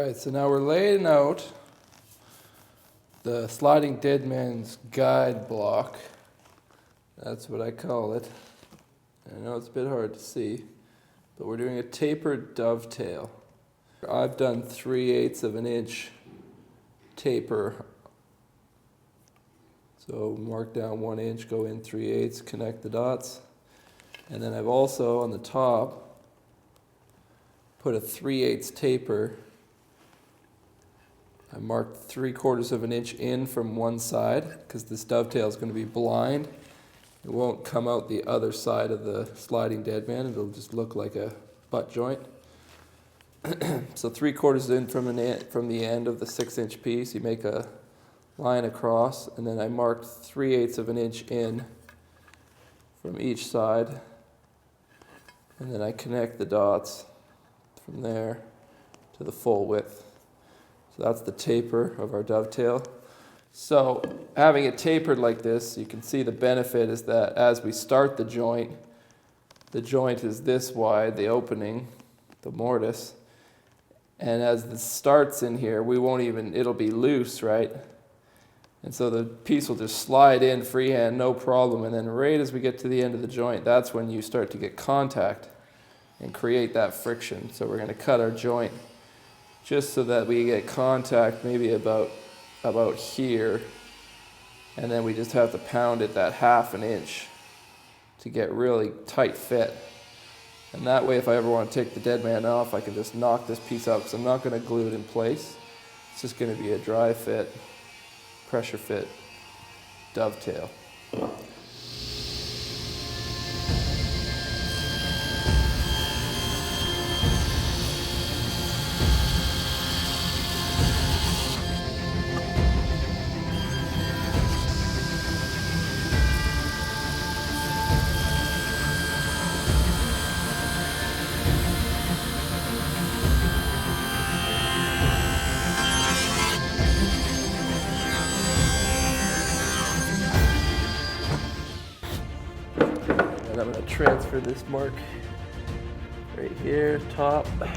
Alright, so now we're laying out the sliding dead man's guide block. That's what I call it. I know it's a bit hard to see, but we're doing a tapered dovetail. I've done 3/8 of an inch taper. So mark down 1 inch, go in 3/8, connect the dots. And then I've also on the top put a 3/8 taper. I marked 3/4 of an inch in from one side because this dovetail is going to be blind. It won't come out the other side of the sliding dead man. It'll just look like a butt joint. So 3/4 in from the end of the 6-inch piece. You make a line across, and then I marked 3/8 of an inch in from each side, and then I connect the dots from there to the full width. So that's the taper of our dovetail. So having it tapered like this, you can see the benefit is that as we start the joint is this wide, the opening, the mortise, and as this starts in here, it'll be loose, right? And so the piece will just slide in freehand, no problem, and then right as we get to the end of the joint, that's when you start to get contact and create that friction. So we're going to cut our joint just so that we get contact maybe about here, and then we just have to pound it that 1/2 inch to get really tight fit. And that way, if I ever want to take the dead man off, I can just knock this piece out because I'm not going to glue it in place. It's just going to be a dry fit, pressure fit dovetail. And I'm going to transfer this mark right here, top and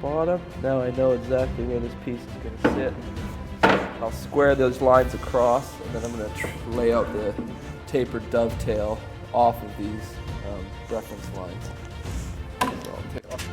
bottom. Now I know exactly where this piece is going to sit. I'll square those lines across, and then I'm going to lay out the tapered dovetail off of these reference lines. So I'll take off.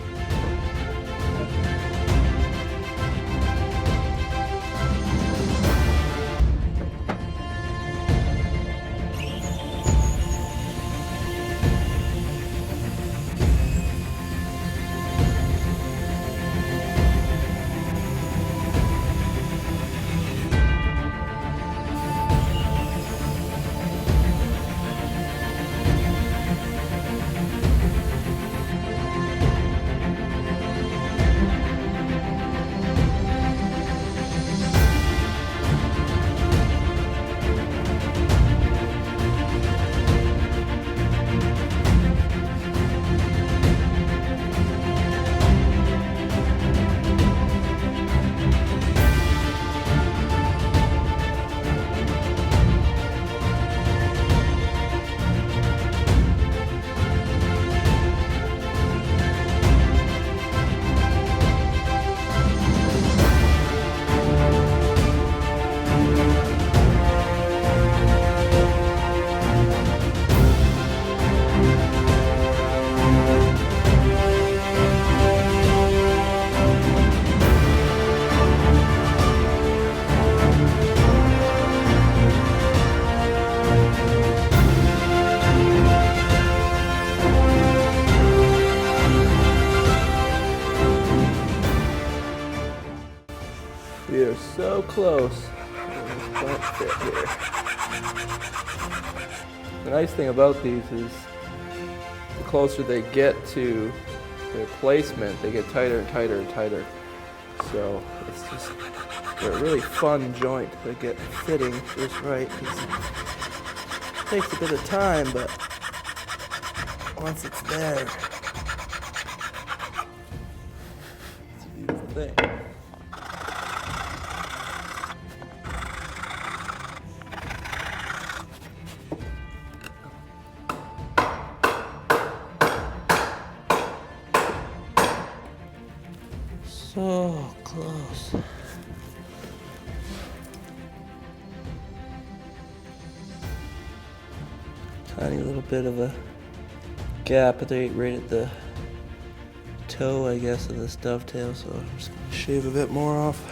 We are so close. Don't fit here. The nice thing about these is the closer they get to their placement, they get tighter and tighter and tighter. So they're a really fun joint to get fitting just right. It takes a bit of time, but once it's there, it's a beautiful thing. tiny little bit of a gap right at the toe, I guess, of this dovetail, so I'm just gonna shave a bit more off.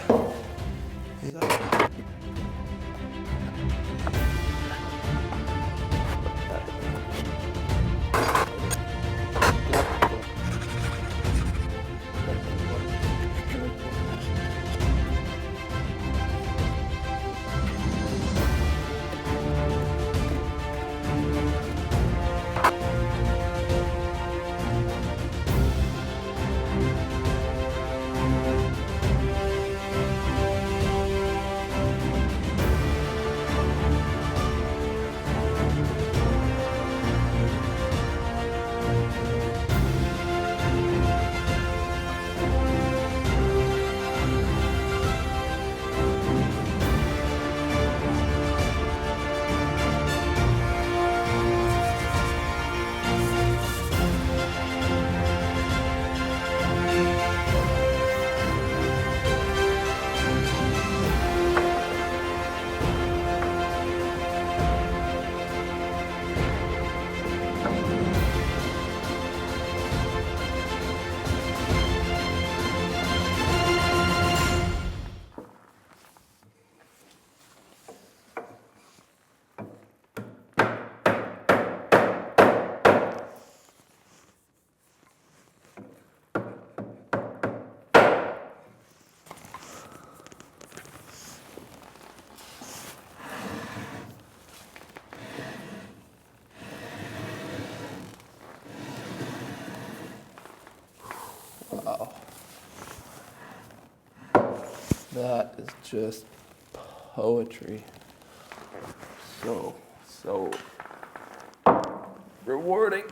Wow. That is just poetry. So rewarding.